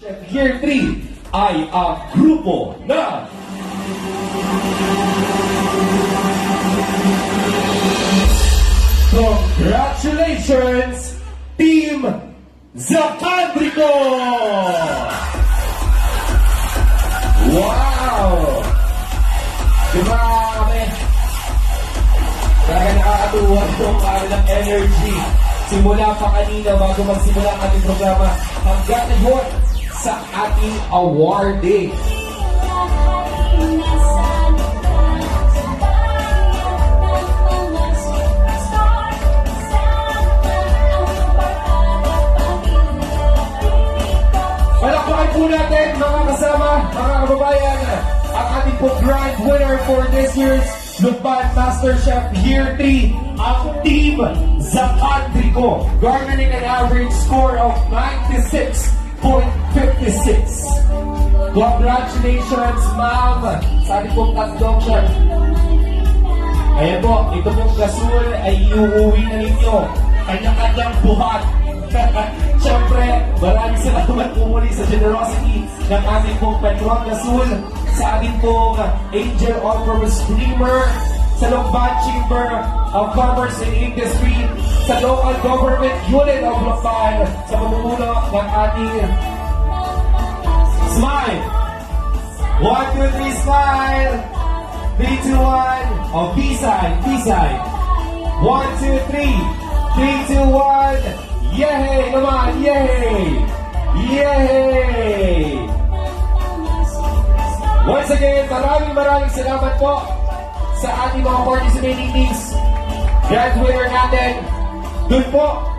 Year 3 ay ang grupo na Congratulations, Team Zacandrico! Wow! Grabe! Talaga nakakatuwa itong kanilang energy. Simula pa kanina bago magsimula ang ating programa hanggang ngayon sa ating awarding. Palakpakan po natin mga kasama, mga kababayan, ang ating po grand winner for this year's Lupad MasterChef Year 3, ang Team Zacandrico, garnering an average score of 96.56. Congratulations, ma'am, sa ating pong tatlong chef. Ayan po, ito pong gasol ay iuuwi na ninyo. Kanya-kanyang buhat. Siyempre, maraming salamat po muli sa generosity ng ating pong Petron Gasol, sa ating pong Angel All-Purpose Creamer, sa Longban Chamber of Commerce and Industry, sa Local Government Unit of Longban, sa pamumuno ng ating Smile! 1, 2, 3, smile! 3, 2, 1, oh, B-side, B-side. 1, 2, 3, 3, 2, 1, yay! Naman, yay! Yay! Once again, maraming salamat po sa ating mga participating teams. Grand winner natin, dun po